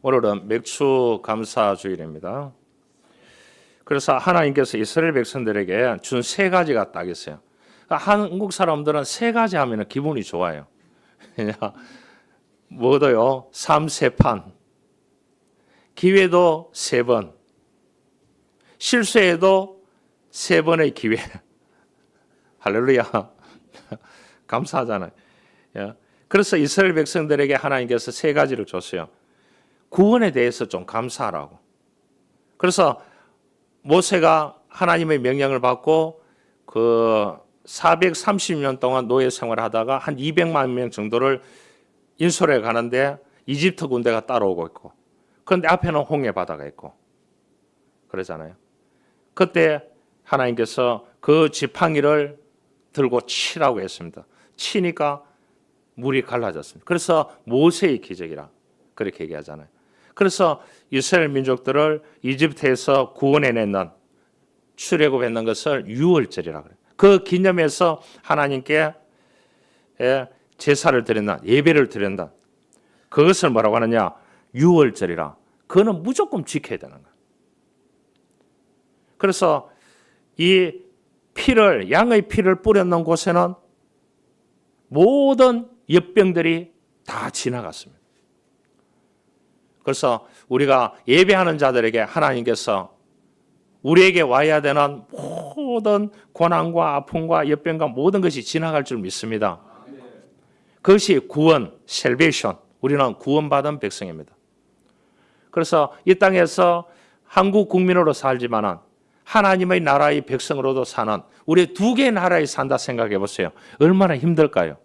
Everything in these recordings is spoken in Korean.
오늘은 맥주 감사 주일입니다. 그래서 하나님께서 이스라엘 백성들에게 준 세 가지가 딱 있어요. 한국 사람들은 세 가지 하면 기분이 좋아요. 뭐도요? 삼세판, 기회도 세 번, 실수해도 세 번의 기회. 할렐루야. 감사하잖아요. 그래서 이스라엘 백성들에게 하나님께서 세 가지를 줬어요. 구원에 대해서 좀 감사하라고. 그래서 모세가 하나님의 명령을 받고 그 430년 동안 노예 생활하다가 한 200만 명 정도를 인솔해 가는데 이집트 군대가 따라오고 있고, 그런데 앞에는 홍해 바다가 있고 그러잖아요. 그때 하나님께서 그 지팡이를 들고 치라고 했습니다. 치니까 물이 갈라졌습니다. 그래서 모세의 기적이라 그렇게 얘기하잖아요. 그래서 이스라엘 민족들을 이집트에서 구원해내는, 출애굽했는 것을 유월절이라고 그래요. 그 기념해서 하나님께 제사를 드린다, 예배를 드린다. 그것을 뭐라고 하느냐? 유월절이라. 그거는 무조건 지켜야 되는 거예요. 그래서 이 피를, 양의 피를 뿌렸는 곳에는 모든 역병들이 다 지나갔습니다. 그래서 우리가 예배하는 자들에게 하나님께서 우리에게 와야 되는 모든 고난과 아픔과 역병과 모든 것이 지나갈 줄 믿습니다. 그것이 구원, 셀베이션. 우리는 구원받은 백성입니다. 그래서 이 땅에서 한국 국민으로 살지만은 하나님의 나라의 백성으로도 사는, 우리 두 개의 나라에 산다 생각해 보세요. 얼마나 힘들까요?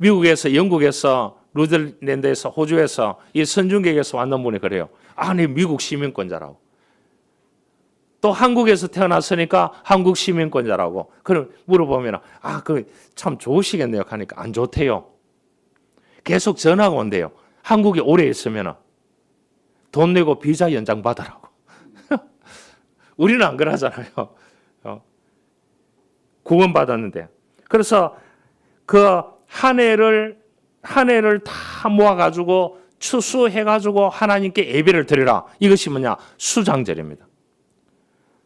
미국에서, 영국에서, 루들랜드에서, 호주에서, 이 선중객에서 왔는 분이 그래요. 내 미국 시민권자라고. 또 한국에서 태어났으니까 한국 시민권자라고. 그럼 물어보면, 참 좋으시겠네요. 하니까 안 좋대요. 계속 전화가 온대요. 한국에 오래 있으면 돈 내고 비자 연장 받으라고. 우리는 안 그러잖아요. 구원받았는데. 그래서 그 한 해를 다 모아가지고 추수해가지고 하나님께 예배를 드리라. 이것이 뭐냐? 수장절입니다.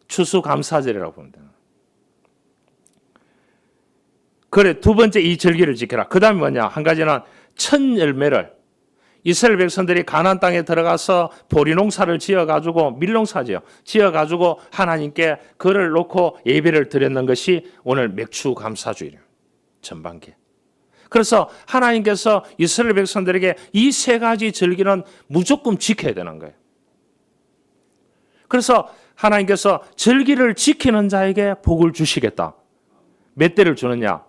추수감사절이라고 보면 돼요. 그래, 두 번째 이 절기를 지켜라. 그 다음에 뭐냐? 한 가지는 첫 열매를, 이스라엘 백성들이 가나안 땅에 들어가서 보리농사를 지어가지고, 밀농사지요. 지어가지고 하나님께 그를 놓고 예배를 드렸는 것이 오늘 맥주감사주일이에요. 전반기. 그래서 하나님께서 이스라엘 백성들에게 이 세 가지 절기는 무조건 지켜야 되는 거예요. 그래서 하나님께서 절기를 지키는 자에게 복을 주시겠다. 몇 대를 주느냐?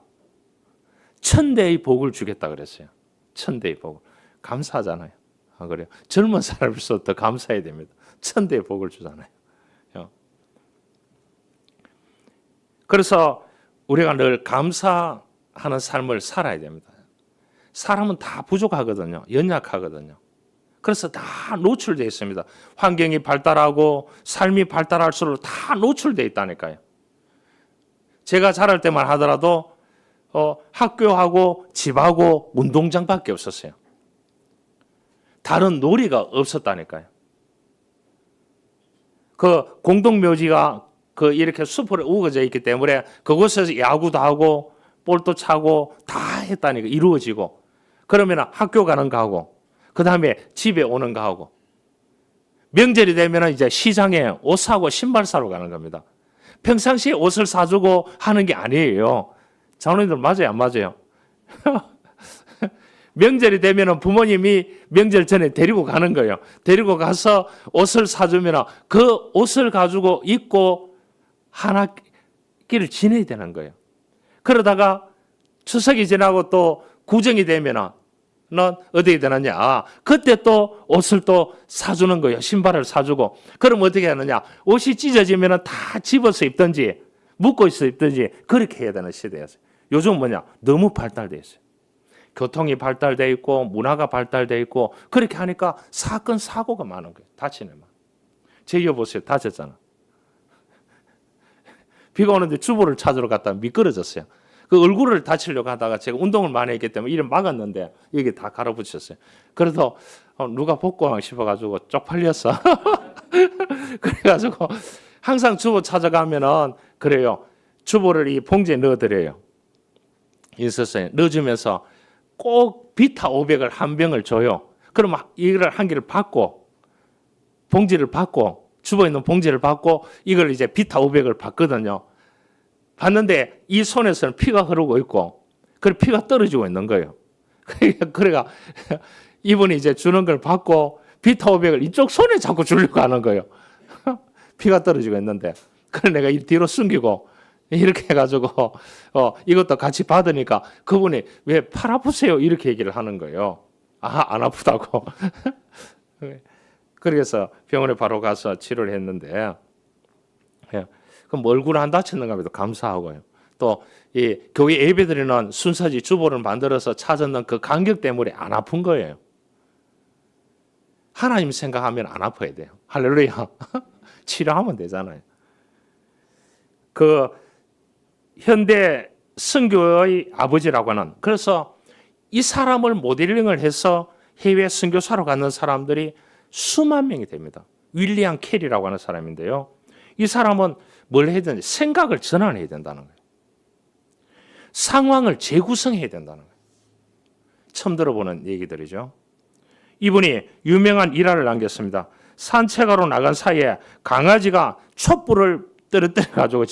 1000대의 복을 주겠다 그랬어요. 1000대의 복을. 감사하잖아요. 안 그래요? 젊은 사람일수록 더 감사해야 됩니다. 1000대의 복을 주잖아요. 그래서 우리가 늘 감사하는 삶을 살아야 됩니다. 사람은 다 부족하거든요. 연약하거든요. 그래서 다 노출되어 있습니다. 환경이 발달하고 삶이 발달할수록 다 노출되어 있다니까요. 제가 자랄 때만 하더라도 학교하고 집하고 운동장밖에 없었어요. 다른 놀이가 없었다니까요. 그 공동묘지가 이렇게 숲으로 우거져 있기 때문에 그곳에서 야구도 하고 볼도 차고 다 했다니까, 이루어지고. 그러면 학교 가는 거 하고, 그 다음에 집에 오는 거 하고, 명절이 되면 이제 시장에 옷 사고 신발 사러 가는 겁니다. 평상시에 옷을 사주고 하는 게 아니에요. 장로님들 맞아요, 안 맞아요? 명절이 되면 부모님이 명절 전에 데리고 가는 거예요. 데리고 가서 옷을 사주면 그 옷을 가지고 입고 한 학기를 지내야 되는 거예요. 그러다가 추석이 지나고 또 구정이 되면은 어떻게 되느냐? 그때 또 옷을 또 사주는 거예요. 신발을 사주고. 그럼 어떻게 하느냐? 옷이 찢어지면은 다 집어서 입든지 묶고 있어 입든지 그렇게 해야 되는 시대였어요. 요즘 뭐냐? 너무 발달되어 있어요. 교통이 발달되어 있고 문화가 발달되어 있고 그렇게 하니까 사건 사고가 많은 거예요. 다치는 만. 제 여보세요. 다쳤잖아. 비가 오는데 주부를 찾으러 갔다가 미끄러졌어요. 그 얼굴을 다치려고 하다가 제가 운동을 많이 했기 때문에 이를 막았는데 여기 다 갈아붙였어요. 그래도 누가 복구하고 싶어가지고 쪽팔렸어. 그래가지고 항상 주보 찾아가면은 그래요. 주보를 이 봉지에 넣어드려요. 있었어요. 넣어주면서 꼭 비타 500을 한 병을 줘요. 그럼 이걸 한 개를 받고 봉지를 받고 주보에 있는 봉지를 받고 이걸 이제 비타 500을 받거든요. 봤는데 이 손에서는 피가 흐르고 있고 그 피가 떨어지고 있는 거예요. 그래가 이분이 이제 주는 걸 받고 비타 500을 이쪽 손에 자꾸 주려고 하는 거예요. 피가 떨어지고 있는데 그래 내가 이 뒤로 숨기고 이렇게 해가지고 이것도 같이 받으니까 그분이 왜 팔 아프세요? 이렇게 얘기를 하는 거예요. 안 아프다고. 그래서 병원에 바로 가서 치료를 했는데 그럼 얼굴 안 다쳤는가 봐도 감사하고요. 또 이 교회 예배드리는 순서지 주보를 만들어서 찾았는 그 간격 때문에 안 아픈 거예요. 하나님 생각하면 안 아파야 돼요. 할렐루야. 치료하면 되잖아요. 그 현대 선교의 아버지라고 하는, 그래서 이 사람을 모델링을 해서 해외 선교사로 가는 사람들이 수만 명이 됩니다. 윌리엄 캐리라고 하는 사람인데요. 이 사람은 뭘 해야 되는지 생각을 전환해야 된다는 거예요. 상황을 재구성해야 된다는 거예요. 처음 들어보는 얘기들이죠. 이분이 유명한 일화를 남겼습니다. 산책하러 나간 사이에 강아지가 촛불을 떨어뜨려 가지고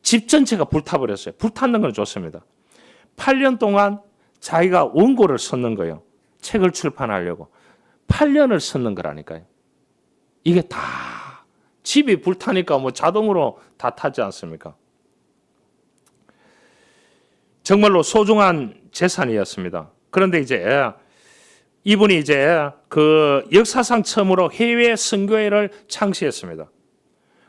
집 전체가 불타버렸어요. 불탔는 건 좋습니다. 8년 동안 자기가 원고를 썼는 거예요. 책을 출판하려고. 8년을 썼는 거라니까요. 이게 다 집이 불타니까 뭐 자동으로 다 타지 않습니까? 정말로 소중한 재산이었습니다. 그런데 이제 이분이 이제 그 역사상 처음으로 해외 선교회를 창시했습니다.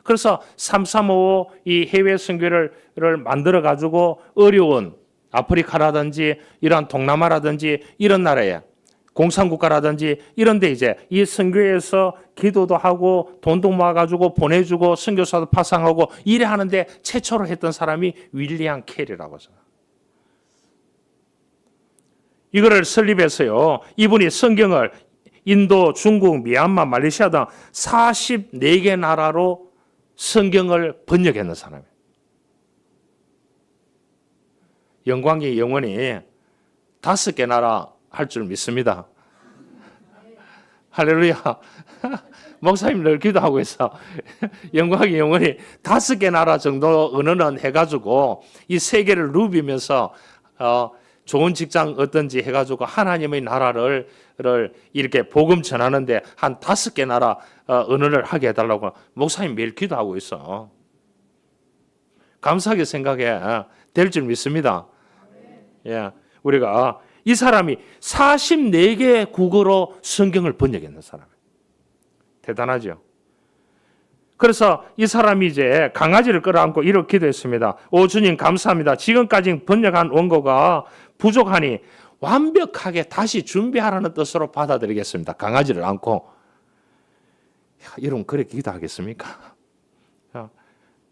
그래서 335 이 해외 선교회를 만들어 가지고 어려운 아프리카라든지 이런 동남아라든지 이런 나라에 공산국가라든지 이런 데 이제 이 선교회에서 기도도 하고 돈도 모아가지고 보내주고 선교사도 파송하고 이래 하는데 최초로 했던 사람이 윌리엄 캐리라고 해서 이거를 설립해서요. 이분이 성경을 인도, 중국, 미얀마, 말레이시아 등 44개 나라로 성경을 번역했는 사람이에요. 영광이 영원히 5개 나라 할 줄 믿습니다. 할렐루야. 목사님 늘 기도하고 있어. 영광이 영원히 5개 나라 정도 언어는 해가지고 이 세계를 누비면서 좋은 직장 어떤지 해가지고 하나님의 나라를 이렇게 복음 전하는데 한 5개 나라 언어를 하게 해달라고 목사님 매일 기도하고 있어. 감사하게 생각해. 될 줄 믿습니다. 예, 우리가 이 사람이 44개 국어로 성경을 번역했는 사람이에요. 대단하죠. 그래서 이 사람이 이제 강아지를 끌어안고 이렇게 기도했습니다. 오 주님 감사합니다. 지금까지 번역한 원고가 부족하니 완벽하게 다시 준비하라는 뜻으로 받아들이겠습니다. 강아지를 안고. 이러면 그렇게 기도하겠습니까?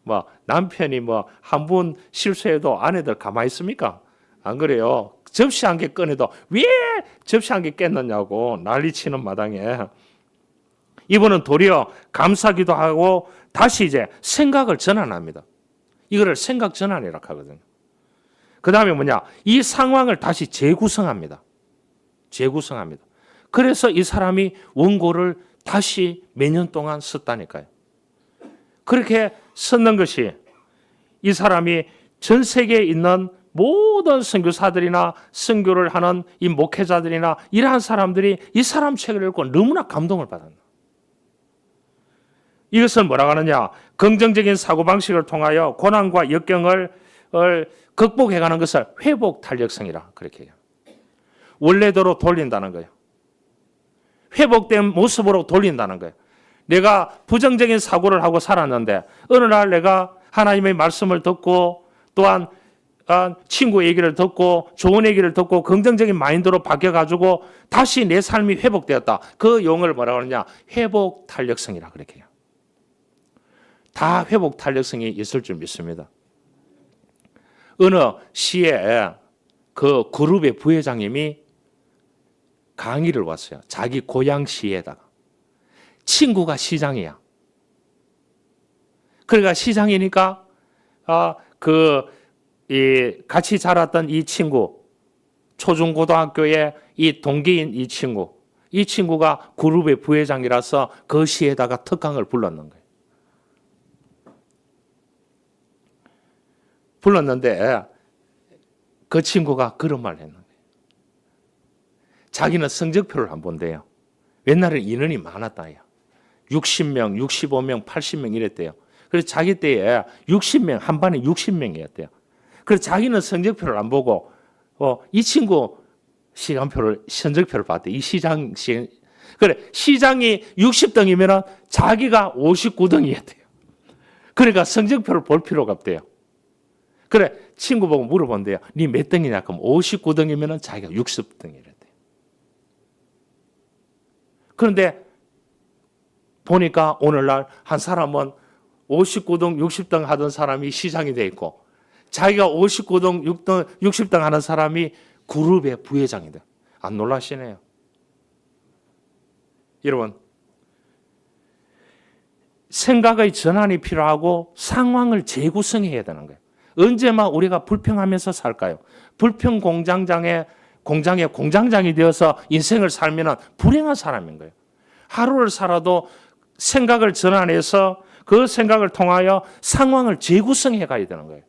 뭐 남편이 뭐 한 분 실수해도 아내들 가만히 있습니까? 안 그래요. 접시 한 개 꺼내도 왜 접시 한 개 깼느냐고 난리치는 마당에 이분은 도리어 감사기도 하고 다시 이제 생각을 전환합니다. 이거를 생각 전환이라고 하거든요. 그 다음에 뭐냐? 이 상황을 다시 재구성합니다. 재구성합니다. 그래서 이 사람이 원고를 다시 몇 년 동안 썼다니까요. 그렇게 썼는 것이 이 사람이 전 세계에 있는 모든 선교사들이나 선교를 하는 이 목회자들이나 이러한 사람들이 이 사람 책을 읽고 너무나 감동을 받았다. 이것은 뭐라고 하느냐? 긍정적인 사고방식을 통하여 고난과 역경을 극복해가는 것을 회복 탄력성이라 그렇게 해요. 원래대로 돌린다는 거예요. 회복된 모습으로 돌린다는 거예요. 내가 부정적인 사고를 하고 살았는데 어느 날 내가 하나님의 말씀을 듣고 또한 친구 얘기를 듣고 좋은 얘기를 듣고 긍정적인 마인드로 바뀌어가지고 다시 내 삶이 회복되었다. 그 용어를 뭐라고 하느냐? 회복 탄력성이라 그렇게 해요. 다 회복 탄력성이 있을 줄 믿습니다. 어느 시에 그 그룹의 부회장님이 강의를 왔어요. 자기 고향시에다가. 친구가 시장이야. 그러니까 시장이니까 같이 자랐던 이 친구, 초중고등학교의 이 동기인 이 친구가 그룹의 부회장이라서 그 시에다가 특강을 불렀는 거예요. 불렀는데 그 친구가 그런 말을 했는 거예요. 자기는 성적표를 안 본대요. 옛날에 인원이 많았다. 60명, 65명, 80명 이랬대요. 그래서 자기 때에 60명, 한 반에 60명이었대요. 그래서 자기는 성적표를 안 보고 이 친구 성적표를 봤대. 이 시장이 60등이면 자기가 59등이었대요. 그러니까 성적표를 볼 필요가 없대요. 그래, 친구 보고 물어본대요. 니 몇 등이냐? 그럼 59등이면 자기가 60등이랬대요. 그런데 보니까 오늘날 한 사람은 59등, 60등 하던 사람이 시장이 돼 있고 자기가 59등, 60등 하는 사람이 그룹의 부회장이 돼. 안 놀라시네요. 여러분, 생각의 전환이 필요하고 상황을 재구성해야 되는 거예요. 언제만 우리가 불평하면서 살까요? 불평 공장장이 되어서 인생을 살면 불행한 사람인 거예요. 하루를 살아도 생각을 전환해서 그 생각을 통하여 상황을 재구성해 가야 되는 거예요.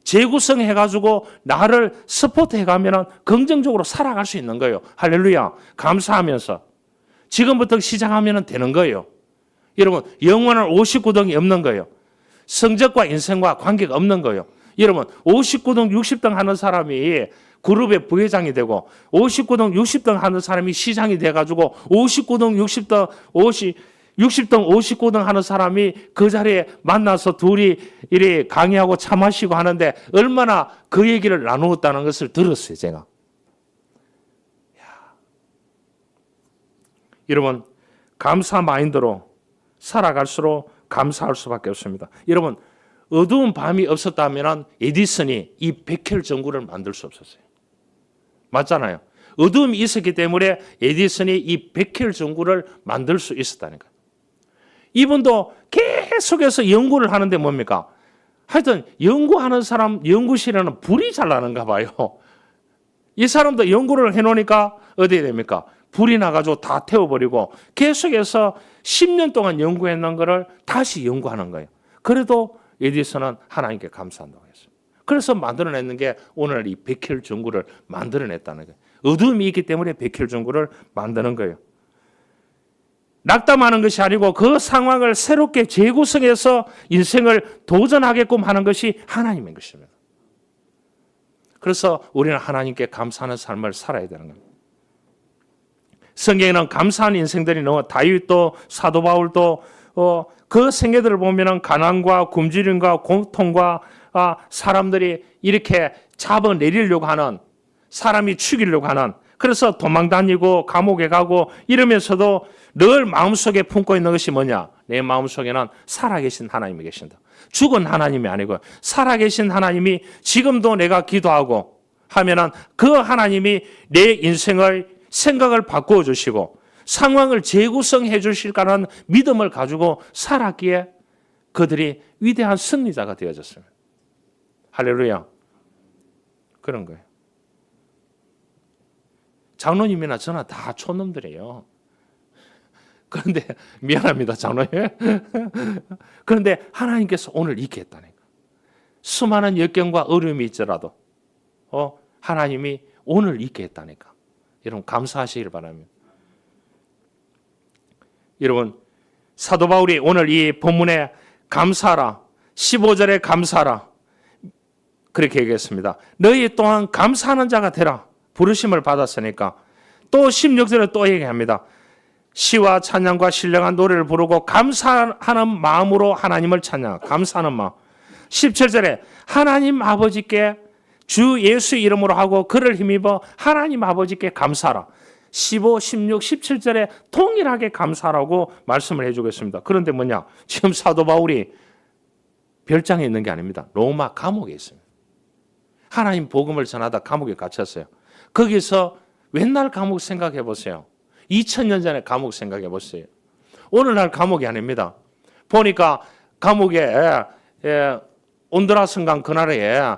재구성해 가지고 나를 서포트해 가면 긍정적으로 살아갈 수 있는 거예요. 할렐루야. 감사하면서 지금부터 시작하면 되는 거예요. 여러분, 영원한 59등이 없는 거예요. 성적과 인생과 관계가 없는 거예요. 여러분, 59등, 60등 하는 사람이 그룹의 부회장이 되고 59등, 60등 하는 사람이 시장이 돼가지고 59등, 60등, 59등 하는 사람이 그 자리에 만나서 둘이 이래 강의하고 차 마시고 하는데 얼마나 그 얘기를 나누었다는 것을 들었어요, 제가. 여러분, 감사 마인드로 살아갈수록 감사할 수밖에 없습니다. 여러분, 어두운 밤이 없었다면 에디슨이 이 백혈 전구를 만들 수 없었어요. 맞잖아요. 어두움이 있었기 때문에 에디슨이 이 백혈 전구를 만들 수 있었다니까요. 이분도 계속해서 연구를 하는데 뭡니까? 하여튼 연구하는 사람 연구실에는 불이 잘 나는가 봐요. 이 사람도 연구를 해놓으니까 어디에 됩니까? 불이 나가지고 다 태워버리고 계속해서 10년 동안 연구했는 거를 다시 연구하는 거예요. 그래도 에디슨은 하나님께 감사한다고 했어요. 그래서 만들어냈는 게 오늘 이 백혈 전구를 만들어냈다는 거예요. 어둠이 있기 때문에 백혈 전구를 만드는 거예요. 낙담하는 것이 아니고 그 상황을 새롭게 재구성해서 인생을 도전하게끔 하는 것이 하나님인 것입니다. 그래서 우리는 하나님께 감사하는 삶을 살아야 되는 겁니다. 성경에는 감사한 인생들이 너무 다윗도 사도 바울도 그 생애들을 보면은 가난과 굶주림과 고통과 사람들이 이렇게 잡아내리려고 하는 사람이 죽이려고 하는 그래서 도망 다니고 감옥에 가고 이러면서도 늘 마음속에 품고 있는 것이 뭐냐? 내 마음속에는 살아계신 하나님이 계신다. 죽은 하나님이 아니고 살아계신 하나님이 지금도 내가 기도하고 하면은 그 하나님이 내 인생을 생각을 바꾸어 주시고 상황을 재구성해 주실까라는 믿음을 가지고 살았기에 그들이 위대한 승리자가 되어졌습니다. 할렐루야. 그런 거예요. 장로님이나 저나 다 촌놈들이에요. 그런데 미안합니다, 장로님. 그런데 하나님께서 오늘 있게 했다니까. 수많은 역경과 어려움이 있더라도 하나님이 오늘 있게 했다니까. 여러분 감사하시길 바랍니다. 여러분 사도 바울이 오늘 이 본문에 감사하라 15절에 감사하라 그렇게 얘기했습니다. 너희 또한 감사하는 자가 되라 부르심을 받았으니까. 또 16절에 또 얘기합니다. 시와 찬양과 신령한 노래를 부르고 감사하는 마음으로 하나님을 찬양. 감사하는 마음. 17절에 하나님 아버지께 주 예수 이름으로 하고 그를 힘입어 하나님 아버지께 감사하라. 15, 16, 17절에 동일하게 감사하라고 말씀을 해주고 있습니다. 그런데 뭐냐? 지금 사도 바울이 별장에 있는 게 아닙니다. 로마 감옥에 있습니다. 하나님 복음을 전하다 감옥에 갇혔어요. 거기서 옛날 감옥 생각해 보세요. 2000년 전에 감옥 생각해 보세요. 오늘날 감옥이 아닙니다. 보니까 감옥에 온두라스강 그 나라에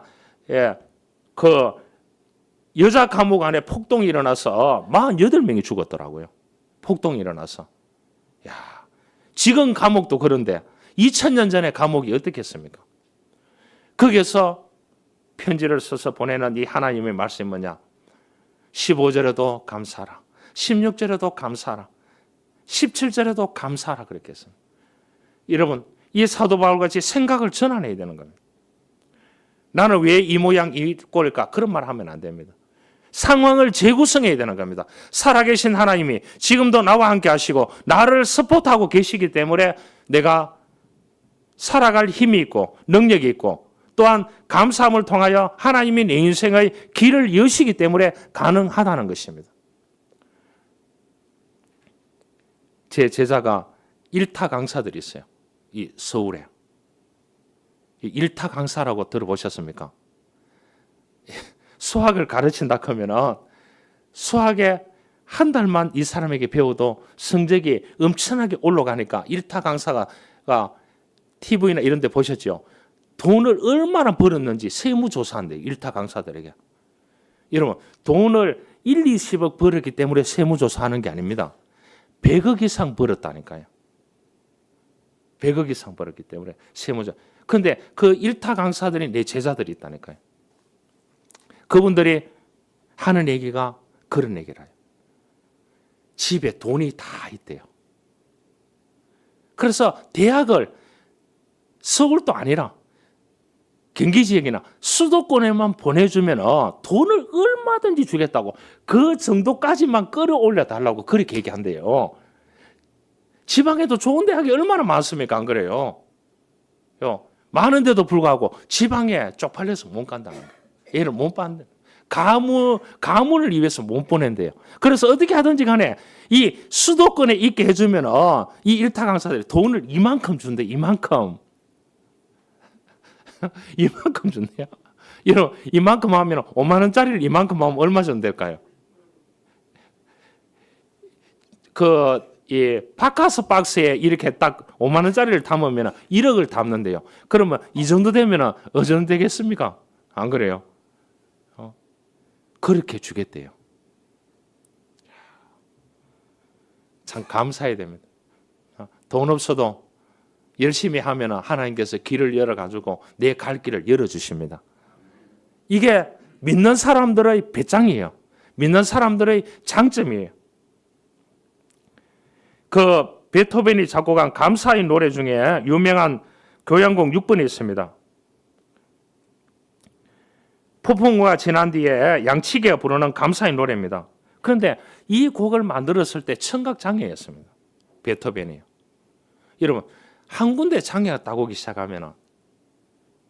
그 여자 감옥 안에 폭동이 일어나서 48명이 죽었더라고요. 폭동이 일어나서. 야, 지금 감옥도 그런데 2000년 전에 감옥이 어떻겠습니까? 거기서 편지를 써서 보내는 이 하나님의 말씀이 뭐냐? 15절에도 감사하라. 16절에도 감사하라. 17절에도 감사하라 그렇게 했습니다. 여러분, 이 사도 바울같이 생각을 전환해야 되는 겁니다. 나는 왜 이 모양 이 꼴일까? 그런 말 하면 안 됩니다. 상황을 재구성해야 되는 겁니다. 살아계신 하나님이 지금도 나와 함께 하시고 나를 서포트하고 계시기 때문에 내가 살아갈 힘이 있고 능력이 있고 또한 감사함을 통하여 하나님이 내 인생의 길을 여시기 때문에 가능하다는 것입니다. 제 제자가 일타 강사들이 있어요. 이 서울에. 일타 강사라고 들어보셨습니까? 수학을 가르친다 하면은 수학에 한 달만 이 사람에게 배워도 성적이 엄청나게 올라가니까 일타 강사가 TV나 이런 데 보셨죠? 돈을 얼마나 벌었는지 세무조사한대요. 일타 강사들에게. 여러분, 돈을 1, 20억 벌었기 때문에 세무조사하는 게 아닙니다. 100억 이상 벌었다니까요. 100억 이상 벌었기 때문에 세무조사. 근데 그 일타 강사들이 내 제자들이 있다니까요. 그분들이 하는 얘기가 그런 얘기라요. 집에 돈이 다 있대요. 그래서 대학을 서울도 아니라 경기 지역이나 수도권에만 보내주면 돈을 얼마든지 주겠다고 그 정도까지만 끌어올려 달라고 그렇게 얘기한대요. 지방에도 좋은 대학이 얼마나 많습니까? 안 그래요? 많은데도 불구하고 지방에 쪽팔려서 못 간다는 거예요. 얘를 못 받는 가문을 위해서 못 보낸대요. 그래서 어떻게 하든지 간에 이 수도권에 있게 해주면 이 일타 강사들이 돈을 이만큼 준대. 이만큼 준대요. 여러분, 이만큼 하면 5만 원짜리를 이만큼 하면 얼마 정도 될까요? 이 바카스 박스에 이렇게 딱 5만 원짜리를 담으면 1억을 담는데요. 그러면 이 정도 되면 어느 정도 되겠습니까? 안 그래요? 그렇게 주겠대요. 참 감사해야 됩니다. 돈 없어도 열심히 하면 하나님께서 길을 열어가지고 내 갈 길을 열어주십니다. 이게 믿는 사람들의 배짱이에요. 믿는 사람들의 장점이에요. 그 베토벤이 작곡한 감사의 노래 중에 유명한 교향곡 6번이 있습니다. 폭풍우가 지난 뒤에 양치기가 부르는 감사의 노래입니다. 그런데 이 곡을 만들었을 때 청각 장애였습니다. 베토벤이요. 여러분, 한 군데 장애가 딱 오기 시작하면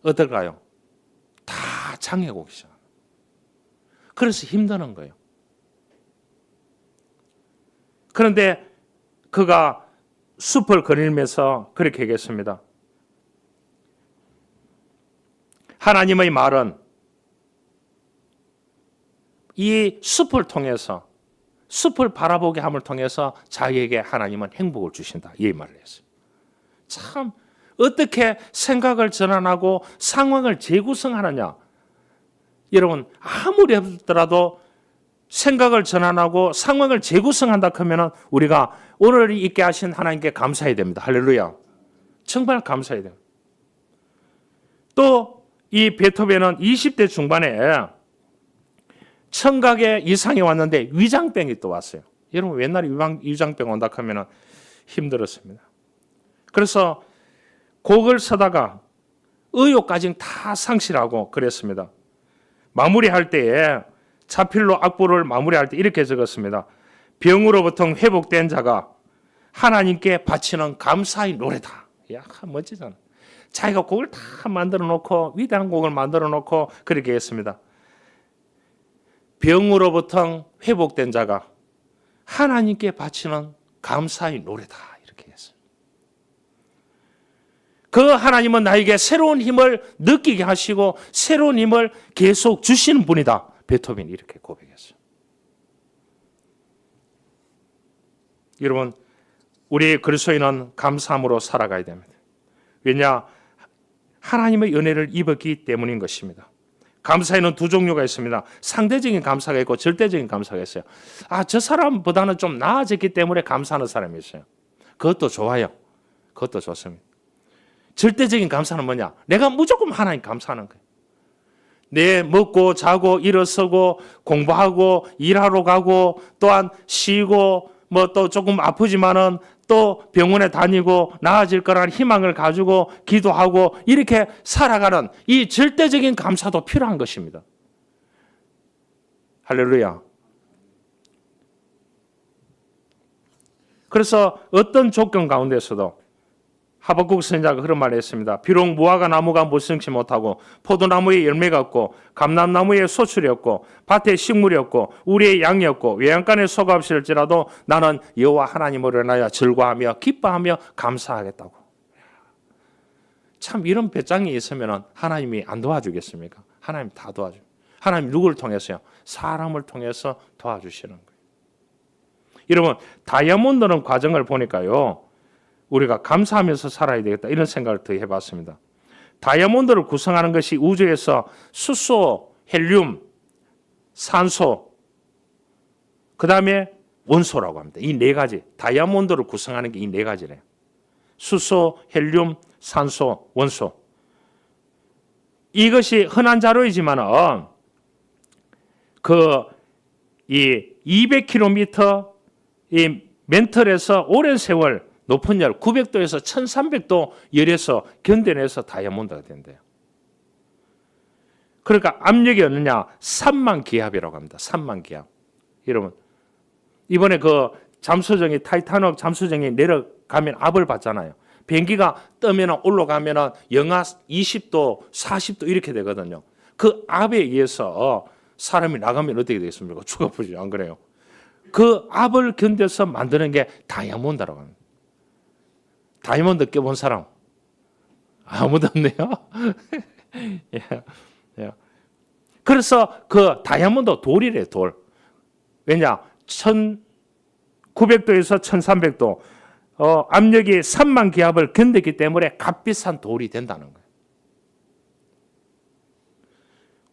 어떨까요? 다 장애가 오기 시작합니다. 그래서 힘드는 거예요. 그런데 그가 숲을 거닐면서 그렇게 얘기했습니다. 하나님의 말은 이 숲을 통해서 숲을 바라보게 함을 통해서 자기에게 하나님은 행복을 주신다. 이 말을 했어요. 참 어떻게 생각을 전환하고 상황을 재구성하느냐. 여러분, 아무리 없더라도 생각을 전환하고 상황을 재구성한다 하면 우리가 오늘 있게 하신 하나님께 감사해야 됩니다. 할렐루야. 정말 감사해야 됩니다. 또 이 베토벤은 20대 중반에 청각에 이상이 왔는데 위장병이 또 왔어요. 여러분, 옛날에 위장병 온다 하면 힘들었습니다. 그래서 곡을 쓰다가 의욕까지 다 상실하고 그랬습니다. 마무리할 때에 자필로 악보를 마무리할 때 이렇게 적었습니다. 병으로부터 회복된 자가 하나님께 바치는 감사의 노래다. 야, 멋지잖아. 자기가 곡을 다 만들어 놓고 위대한 곡을 만들어 놓고 그렇게 했습니다. 병으로부터 회복된 자가 하나님께 바치는 감사의 노래다. 이렇게 했어요. 그 하나님은 나에게 새로운 힘을 느끼게 하시고 새로운 힘을 계속 주시는 분이다. 베토벤이 이렇게 고백했어요. 여러분, 우리 그리스도인은 감사함으로 살아가야 됩니다. 왜냐? 하나님의 은혜를 입었기 때문인 것입니다. 감사에는 두 종류가 있습니다. 상대적인 감사가 있고 절대적인 감사가 있어요. 저 사람보다는 좀 나아졌기 때문에 감사하는 사람이 있어요. 그것도 좋아요. 그것도 좋습니다. 절대적인 감사는 뭐냐? 내가 무조건 하나님 감사하는 거예요. 내 먹고 자고 일어서고 공부하고 일하러 가고 또한 쉬고 또 조금 아프지만은 또 병원에 다니고 나아질 거라는 희망을 가지고 기도하고 이렇게 살아가는 이 절대적인 감사도 필요한 것입니다. 할렐루야. 그래서 어떤 조건 가운데서도 하박국 선지자가 그런 말을 했습니다. 비록 무화과 나무가 무성치 못하고 포도나무에 열매가 없고 감람나무에 소출이 없고 밭에 식물이 없고 우리의 양이 없고 외양간에 소가 없을지라도 나는 여호와 하나님을 인하여 즐거워하며 기뻐하며 감사하겠다고. 참 이런 배짱이 있으면 하나님이 안 도와주겠습니까? 하나님 다 도와줘요. 하나님 누구를 통해서요? 사람을 통해서 도와주시는 거예요. 여러분, 다이아몬드는 과정을 보니까요, 우리가 감사하면서 살아야 되겠다 이런 생각을 더 해봤습니다. 다이아몬드를 구성하는 것이 우주에서 수소, 헬륨, 산소, 그 다음에 원소라고 합니다. 이 네 가지, 다이아몬드를 구성하는 게 이 네 가지래요. 수소, 헬륨, 산소, 원소. 이것이 흔한 자료이지만 이 200km 이 멘털에서 오랜 세월 높은 열 900도에서 1300도 열에서 견뎌내서 다이아몬드가 된대요. 그러니까 압력이 어느냐? 3만 기압이라고 합니다. 3만 기압. 여러분, 이번에 그 잠수정이 타이타닉 잠수정이 내려가면 압을 받잖아요. 비행기가 뜨면 올라가면 영하 20도, 40도 이렇게 되거든요. 그 압에 의해서 사람이 나가면 어떻게 되겠습니까? 죽어버리죠. 안 그래요? 그 압을 견뎌서 만드는 게 다이아몬드라고 합니다. 다이아몬드 껴본 사람 아무도 없네요. 예. 그래서 그 다이아몬드 돌이래, 돌. 왜냐? 1900도에서 1300도 압력이 3만 기압을 견디기 때문에 값비싼 돌이 된다는 거예요.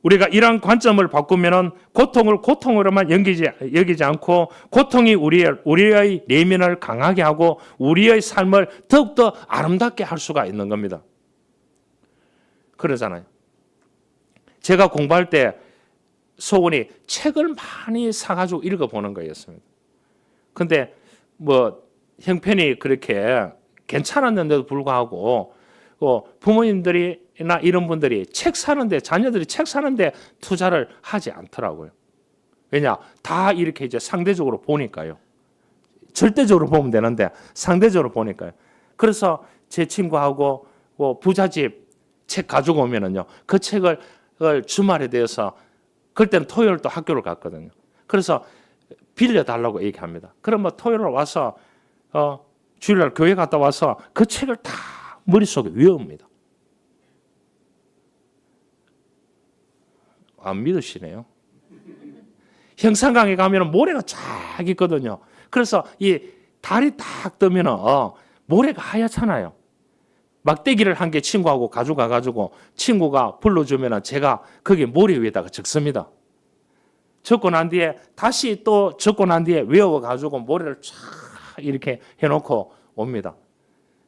우리가 이러한 관점을 바꾸면은 고통을 고통으로만 여기지 않고 고통이 우리의 내면을 강하게 하고 우리의 삶을 더욱더 아름답게 할 수가 있는 겁니다. 그러잖아요. 제가 공부할 때 소원이 책을 많이 사가지고 읽어보는 거였습니다. 근데 형편이 그렇게 괜찮았는데도 불구하고 부모님들이나 이런 분들이 책 사는데, 자녀들이 책 사는데 투자를 하지 않더라고요. 왜냐? 다 이렇게 이제 상대적으로 보니까요. 절대적으로 보면 되는데 상대적으로 보니까요. 그래서 제 친구하고 부잣집 책 가지고 오면은요, 그 책을 주말에 대해서, 그때는 토요일 또 학교를 갔거든요. 그래서 빌려달라고 얘기합니다. 그럼 토요일 와서 주일날 교회 갔다 와서 그 책을 다 머릿속에 외웁니다. 안 믿으시네요. 형산강에 가면 모래가 쫙 있거든요. 그래서 이 달이 딱 뜨면 모래가 하얗잖아요. 막대기를 한 개 친구하고 가져가가지고 친구가 불러주면 제가 거기 모래 위에다가 적습니다. 적고 난 뒤에 다시 또 적고 난 뒤에 외워가지고 모래를 쫙 이렇게 해놓고 옵니다.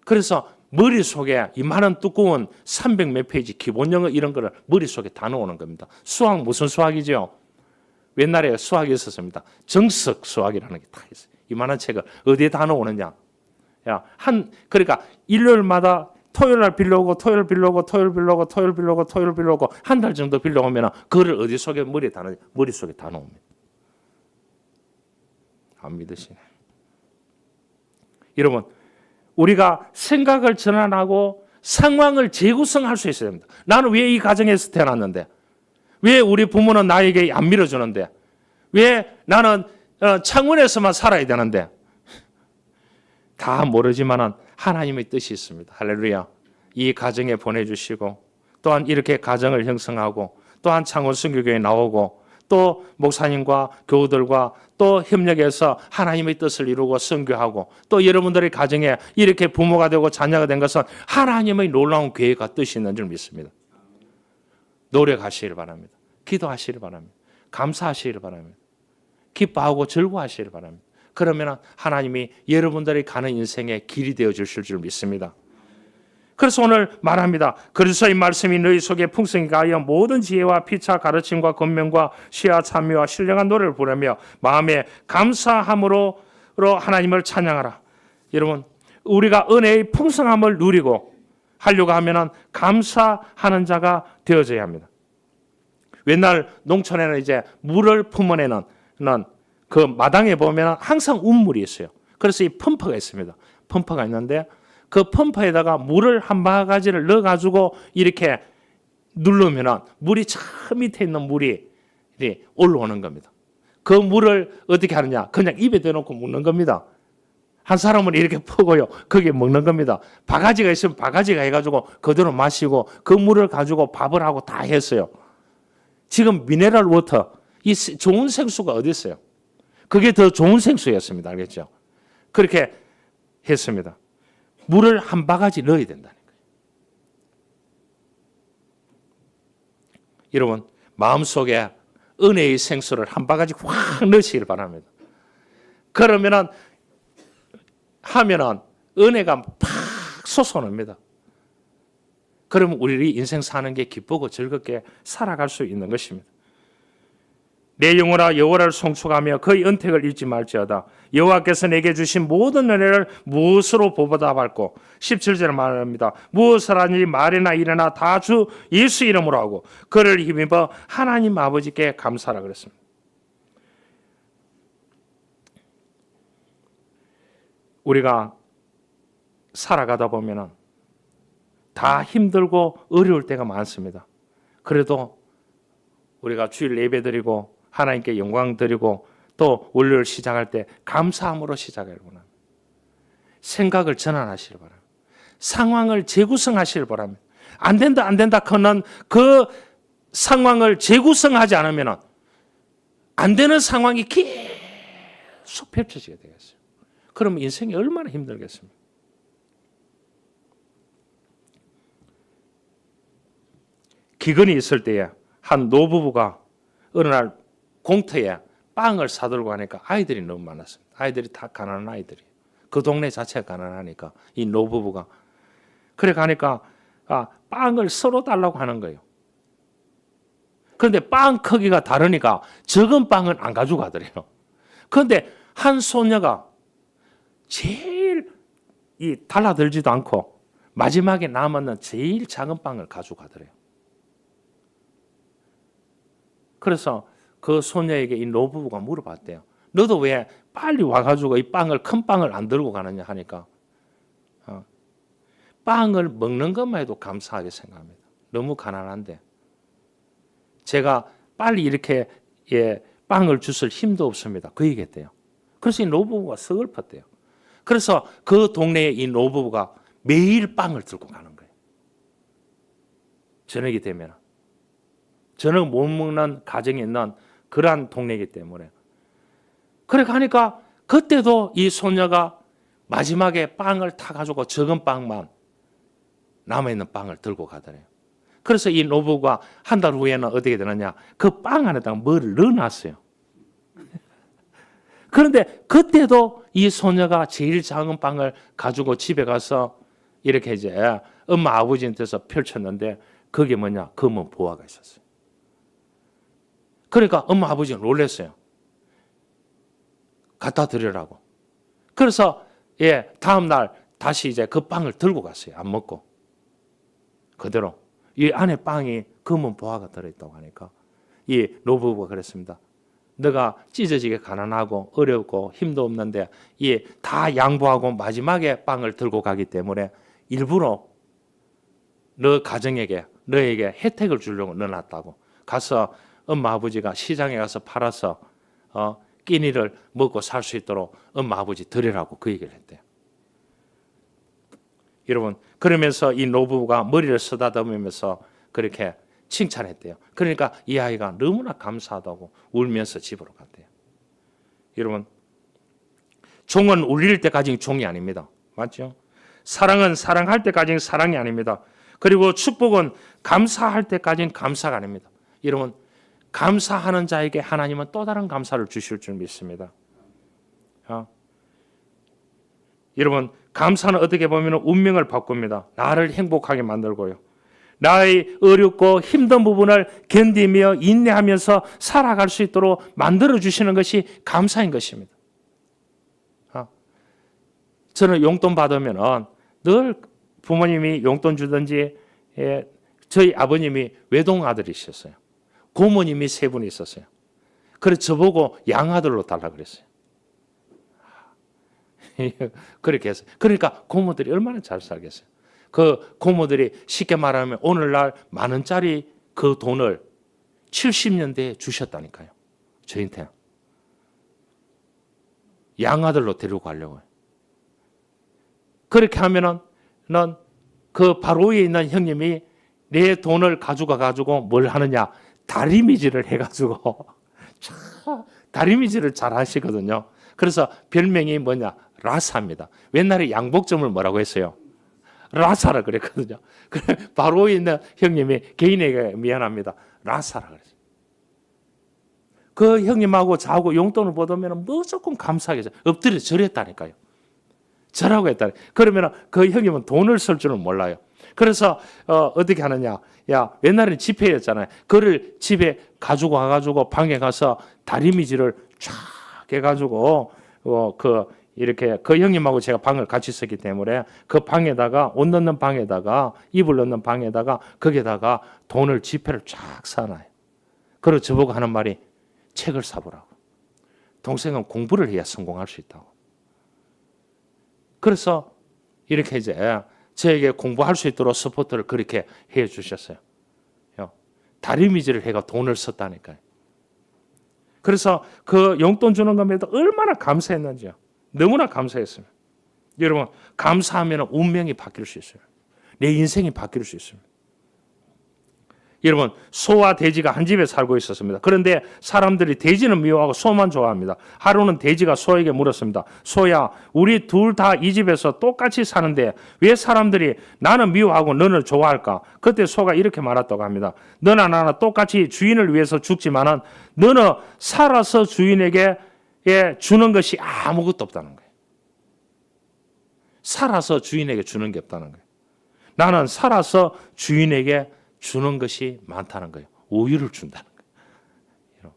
그래서 머릿속에 이만한 두꺼운 300 몇 페이지 기본 영어 이런 거를 머릿속에 다 넣어오는 겁니다. 수학 무슨 수학이죠? 옛날에 수학이 있었습니다. 정석 수학이라는 게 다 있어요. 이만한 책을 어디에 다 넣어오느냐? 그러니까 일요일마다 토요일 날 빌려오고 토요일 빌려오고 토요일 빌려오고 토요일 빌려오고 토요일 빌려오고 한 달 정도 빌려오면 그거를 어디 속에 머릿속에 다 넣습니다. 안 믿으시네. 여러분, 우리가 생각을 전환하고 상황을 재구성할 수 있어야 됩니다. 나는 왜 이 가정에서 태어났는데? 왜 우리 부모는 나에게 안 밀어주는데? 왜 나는 창원에서만 살아야 되는데? 다 모르지만 하나님의 뜻이 있습니다. 할렐루야. 이 가정에 보내주시고 또한 이렇게 가정을 형성하고 또한 창원 선교교회에 나오고 또 목사님과 교우들과 또 협력해서 하나님의 뜻을 이루고 선교하고 또 여러분들의 가정에 이렇게 부모가 되고 자녀가 된 것은 하나님의 놀라운 계획과 뜻이 있는 줄 믿습니다. 노력하시길 바랍니다. 기도하시길 바랍니다. 감사하시길 바랍니다. 기뻐하고 즐거워하시길 바랍니다. 그러면 하나님이 여러분들이 가는 인생의 길이 되어 주실 줄 믿습니다. 그래서 오늘 말합니다. 그래서 이 말씀이 너희 속에 풍성히 가하여 모든 지혜와 피차 가르침과 권면과 시와 찬미와 신령한 노래를 부르며 마음에 감사함으로 하나님을 찬양하라. 여러분, 우리가 은혜의 풍성함을 누리고 하려고 하면 감사하는 자가 되어져야 합니다. 옛날 농촌에는 이제 물을 품어내는 그 마당에 보면 항상 운물이 있어요. 그래서 이 펌프가 있습니다. 펌프가 있는데 그 펌프에다가 물을 한 바가지를 넣어가지고 이렇게 누르면 물이 저 밑에 있는 물이 올라오는 겁니다. 그 물을 어떻게 하느냐? 그냥 입에 대놓고 먹는 겁니다. 한 사람은 이렇게 퍼고요. 거기에 먹는 겁니다. 바가지가 있으면 바가지가 해가지고 그대로 마시고 그 물을 가지고 밥을 하고 다 했어요. 지금 미네랄 워터, 이 좋은 생수가 어디 있어요? 그게 더 좋은 생수였습니다. 알겠죠? 그렇게 했습니다. 물을 한 바가지 넣어야 된다는 거예요. 여러분, 마음속에 은혜의 생수를 한 바가지 확 넣으시길 바랍니다. 그러면은 은혜가 팍 솟아납니다. 그러면 우리 인생 사는 게 기쁘고 즐겁게 살아갈 수 있는 것입니다. 내 영혼아 여호와를 송축하며 그의 은택을 잊지 말지어다. 여호와께서 내게 주신 모든 은혜를 무엇으로 보답할꼬. 17절에 말합니다. 무엇을 하니 말이나 일이나 다 주 예수 이름으로 하고 그를 힘입어 하나님 아버지께 감사하라 그랬습니다. 우리가 살아가다 보면 다 힘들고 어려울 때가 많습니다. 그래도 우리가 주일 예배드리고 하나님께 영광 드리고 또 월요일 시작할 때 감사함으로 시작하길 바랍니다. 생각을 전환하시길 바랍니다. 상황을 재구성하시길 바랍니다. 안 된다 하는 그 상황을 재구성하지 않으면 안 되는 상황이 계속 펼쳐지게 되겠어요. 그러면 인생이 얼마나 힘들겠습니까? 기근이 있을 때에 한 노부부가 어느 날 공터에 빵을 사들고 가니까 아이들이 너무 많았습니다. 아이들이 다 가난한 아이들이. 그 동네 자체가 가난하니까 이 노부부가 그래 가니까 빵을 서로 달라고 하는 거예요. 그런데 빵 크기가 다르니까 적은 빵은 안 가지고 가더래요. 그런데 한 소녀가 제일 달라들지도 않고 마지막에 남았는 제일 작은 빵을 가지고 가더래요. 그래서 그 소녀에게 이 노부부가 물어봤대요. 너도 왜 빨리 와가지고 이 큰 빵을 안 들고 가느냐 하니까 빵을 먹는 것만 해도 감사하게 생각합니다. 너무 가난한데 제가 빨리 이렇게 빵을 주실 힘도 없습니다. 그 얘기했대요. 그래서 이 노부부가 서글펐대요. 그래서 그 동네에 이 노부부가 매일 빵을 들고 가는 거예요. 저녁이 되면. 저녁 못 먹는 가정이 있는 그러한 동네이기 때문에. 그래 가니까 그때도 이 소녀가 마지막에 빵을 타가지고 적은 빵만 남아있는 빵을 들고 가더래요. 그래서 이 노부가 한 달 후에는 어떻게 되느냐. 그 빵 안에다가 뭐를 넣어놨어요. 그런데 그때도 이 소녀가 제일 작은 빵을 가지고 집에 가서 이렇게 이제 엄마 아버지한테서 펼쳤는데 그게 뭐냐. 검은 보화가 있었어요. 그러니까 엄마 아버지가 놀랐어요. 갖다 드리라고. 그래서 다음 날 다시 이제 그 빵을 들고 갔어요. 안 먹고. 그대로. 이 안에 빵이 검은 보화가 들어있다고 하니까 이 노부부가 그랬습니다. 너가 찢어지게 가난하고 어렵고 힘도 없는데 다 양보하고 마지막에 빵을 들고 가기 때문에 일부러 너 가정에게 너에게 혜택을 주려고 넣어놨다고. 가서 엄마 아버지가 시장에 가서 팔아서 끼니를 먹고 살 수 있도록 엄마 아버지 드리라고 그 얘기를 했대요. 여러분, 그러면서 이 노부부가 머리를 쓰다듬으면서 그렇게 칭찬했대요. 그러니까 이 아이가 너무나 감사하다고 울면서 집으로 갔대요. 여러분, 종은 울릴 때까지 종이 아닙니다. 맞죠? 사랑은 사랑할 때까지 사랑이 아닙니다. 그리고 축복은 감사할 때까지는 감사가 아닙니다. 여러분, 감사하는 자에게 하나님은 또 다른 감사를 주실 줄 믿습니다. 여러분, 감사는 어떻게 보면 운명을 바꿉니다. 나를 행복하게 만들고요. 나의 어렵고 힘든 부분을 견디며 인내하면서 살아갈 수 있도록 만들어주시는 것이 감사인 것입니다. 저는 용돈 받으면 늘 부모님이 용돈 주든지, 저희 아버님이 외동아들이셨어요. 고모님이 3분이 있었어요. 그래서 저보고 양아들로 달라 그랬어요. 그렇게 했어요. 그러니까 고모들이 얼마나 잘 살겠어요. 그 고모들이 쉽게 말하면 오늘날 10,000원짜리 그 돈을 70년대에 주셨다니까요. 저한테. 양아들로 데리고 가려고요. 그렇게 하면은 난 그 바로 위에 있는 형님이 내 돈을 가지고 뭘 하느냐, 다리미질을 해가지고 다리미질을 잘 하시거든요. 그래서 별명이 뭐냐, 라사입니다. 옛날에 양복점을 뭐라고 했어요? 라사라 그랬거든요. 그래 바로 위에 있는 형님이 개인에게 미안합니다, 라사라 그랬어요. 그 형님하고 저하고 용돈을 받으면 무조건 감사하게 엎드려 절했다니까요. 절하고 했다. 그러면 그 형님은 돈을 쓸 줄은 몰라요. 그래서 어떻게 하느냐? 야, 옛날에는 지폐였잖아요. 그를 집에 가지고 와가지고 방에 가서 다리미질을 쫙 해가지고 이렇게 그 형님하고 제가 방을 같이 썼기 때문에 그 방에다가 옷 넣는 방에다가 이불 넣는 방에다가 거기에다가 돈을 지폐를 쫙 사놔요. 그리고 저보고 하는 말이 책을 사보라고. 동생은 공부를 해야 성공할 수 있다고. 그래서 이렇게 이제 저에게 공부할 수 있도록 서포트를 그렇게 해 주셨어요. 다리미질을 해가 돈을 썼다니까요. 그래서 그 용돈 주는 것에도 얼마나 감사했는지요. 너무나 감사했습니다. 여러분, 감사하면 운명이 바뀔 수 있어요. 내 인생이 바뀔 수 있습니다. 여러분, 소와 돼지가 한 집에 살고 있었습니다. 그런데 사람들이 돼지는 미워하고 소만 좋아합니다. 하루는 돼지가 소에게 물었습니다. 소야, 우리 둘 다 이 집에서 똑같이 사는데 왜 사람들이 나는 미워하고 너는 좋아할까? 그때 소가 이렇게 말했다고 합니다. 너나 나나 똑같이 주인을 위해서 죽지만은 너는 살아서 주인에게 주는 것이 아무것도 없다는 거예요. 살아서 주인에게 주는 게 없다는 거예요. 나는 살아서 주인에게 주는 것이 많다는 거예요. 우유를 준다는 거예요.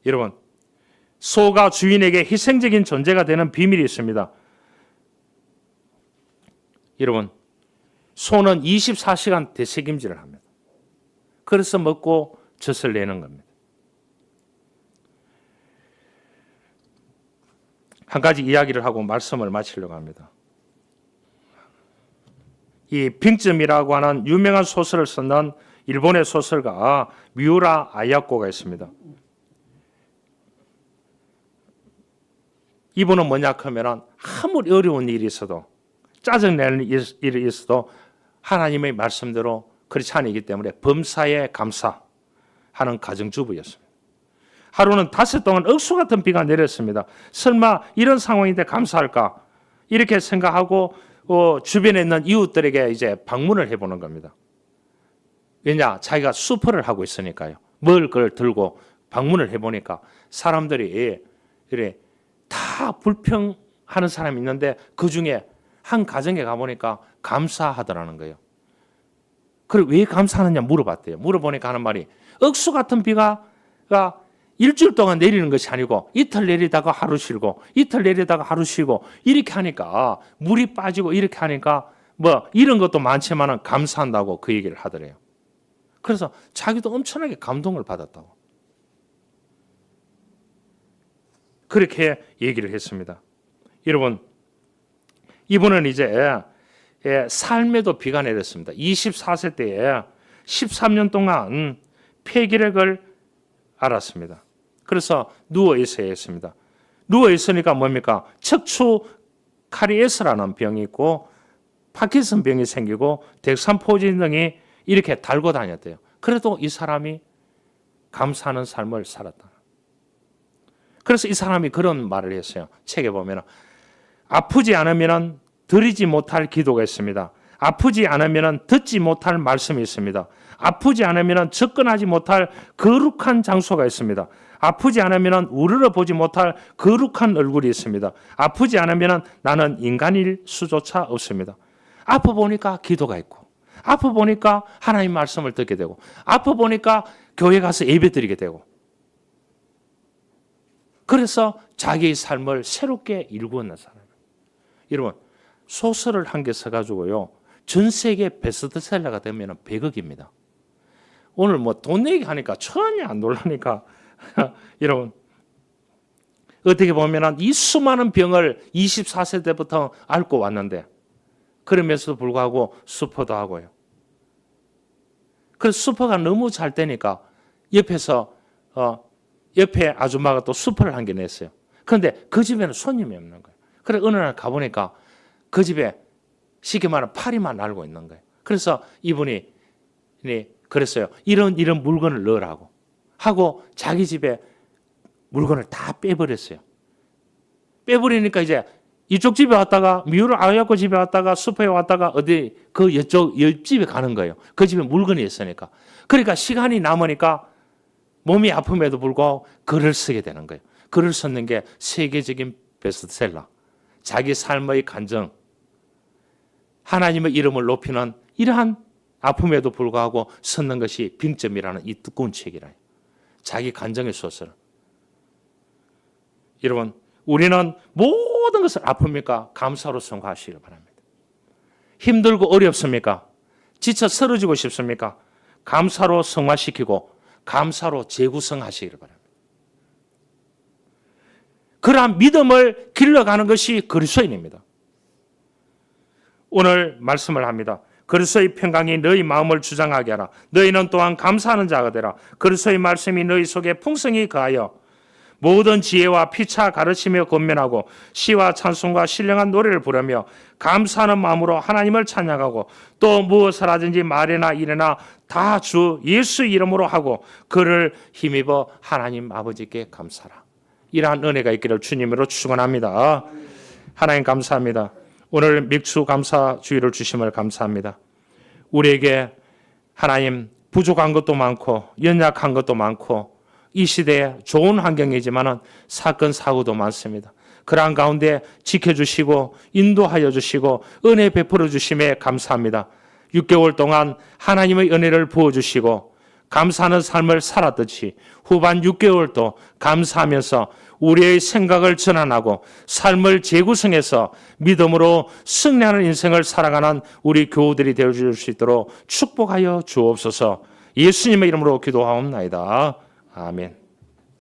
여러분, 소가 주인에게 희생적인 존재가 되는 비밀이 있습니다. 여러분, 소는 24시간 되새김질을 합니다. 그래서 먹고 젖을 내는 겁니다. 한 가지 이야기를 하고 말씀을 마치려고 합니다. 이 빙점이라고 하는 유명한 소설을 썼는 일본의 소설가 미우라 아야코가 있습니다. 이분은 뭐냐 하면 아무리 어려운 일이 있어도 짜증내는 일이 있어도 하나님의 말씀대로 그렇지 않기 때문에 범사에 감사하는 가정주부였습니다. 하루는 5 동안 억수 같은 비가 내렸습니다. 설마 이런 상황인데 감사할까? 이렇게 생각하고 주변에 있는 이웃들에게 이제 방문을 해보는 겁니다. 왜냐? 자기가 수퍼를 하고 있으니까요. 먹을 걸 들고 방문을 해보니까 사람들이 이래 다 불평하는 사람이 있는데 그 중에 한 가정에 가보니까 감사하더라는 거예요. 그리고 왜 감사하느냐 물어봤대요. 물어보니까 하는 말이 억수 같은 비가 일주일 동안 내리는 것이 아니고 이틀 내리다가 하루 쉬고 이틀 내리다가 하루 쉬고 이렇게 하니까 물이 빠지고 이렇게 하니까 뭐 이런 것도 많지만은 감사한다고 그 얘기를 하더래요. 그래서 자기도 엄청나게 감동을 받았다고 그렇게 얘기를 했습니다. 여러분, 이분은 이제 삶에도 비가 내렸습니다. 24세 때에 13년 동안 폐기력을 알았습니다. 그래서 누워 있어야 했습니다. 누워 있으니까 뭡니까? 척추 카리에스라는 병이 있고 파킨슨 병이 생기고 덱삼포진 등이 이렇게 달고 다녔대요. 그래도 이 사람이 감사하는 삶을 살았다. 그래서 이 사람이 그런 말을 했어요. 책에 보면 아프지 않으면 드리지 못할 기도가 있습니다. 아프지 않으면 듣지 못할 말씀이 있습니다. 아프지 않으면 접근하지 못할 거룩한 장소가 있습니다. 아프지 않으면 우러러 보지 못할 거룩한 얼굴이 있습니다. 아프지 않으면 나는 인간일 수조차 없습니다. 아파 보니까 기도가 있고, 아파 보니까 하나님 말씀을 듣게 되고, 아파 보니까 교회 가서 예배 드리게 되고, 그래서 자기의 삶을 새롭게 일구는 사람이에요. 여러분, 소설을 한 개 써가지고요, 전 세계 베스트셀러가 되면 100억입니다. 오늘 뭐 돈 얘기 하니까 전혀 안 놀라니까 여러분, 어떻게 보면 이 수많은 병을 24세 때부터 앓고 왔는데, 그러면서도 불구하고 수포도 하고요. 그 수포가 너무 잘 되니까 옆에서 옆에 아줌마가 또 수포를 한 개 냈어요. 그런데 그 집에는 손님이 없는 거예요. 그래 어느 날 가보니까 그 집에 쉽게 말하면 파리만 날고 있는 거예요. 그래서 이분이 그랬어요. 이런 물건을 넣으라고 하고 자기 집에 물건을 다 빼버렸어요. 빼버리니까 이제 이쪽 집에 왔다가 미우를 아야코 집에 왔다가 수포에 왔다가 어디 그 옆집에 가는 거예요. 그 집에 물건이 있으니까. 그러니까 시간이 남으니까 몸이 아픔에도 불구하고 글을 쓰게 되는 거예요. 글을 썼는 게 세계적인 베스트셀러. 자기 삶의 간증, 하나님의 이름을 높이는 이러한 아픔에도 불구하고 썼는 것이 빙점이라는 이 두꺼운 책이라요. 자기 간증의 소설. 여러분, 우리는 모든 것을 아픕니까? 감사로 승화하시기 바랍니다. 힘들고 어렵습니까? 지쳐 쓰러지고 싶습니까? 감사로 승화시키고 감사로 재구성하시기 바랍니다. 그러한 믿음을 길러가는 것이 그리스도인입니다. 오늘 말씀을 합니다. 그리스도의 평강이 너희 마음을 주장하게 하라. 너희는 또한 감사하는 자가 되라. 그리스도의 말씀이 너희 속에 풍성히 거하여 모든 지혜와 피차 가르치며 권면하고 시와 찬송과 신령한 노래를 부르며 감사하는 마음으로 하나님을 찬양하고 또 무엇을 하든지 말이나 일이나 다 주 예수 이름으로 하고 그를 힘입어 하나님 아버지께 감사하라. 이러한 은혜가 있기를 주님으로 축원합니다. 하나님 감사합니다. 오늘 맥주 감사 주의를 주심을 감사합니다. 우리에게 하나님 부족한 것도 많고 연약한 것도 많고 이 시대에 좋은 환경이지만 사건 사고도 많습니다. 그러한 가운데 지켜주시고 인도하여 주시고 은혜 베풀어 주심에 감사합니다. 6개월 동안 하나님의 은혜를 부어주시고 감사하는 삶을 살았듯이 후반 6개월도 감사하면서 우리의 생각을 전환하고 삶을 재구성해서 믿음으로 승리하는 인생을 살아가는 우리 교우들이 되어줄 수 있도록 축복하여 주옵소서. 예수님의 이름으로 기도하옵나이다. 아멘.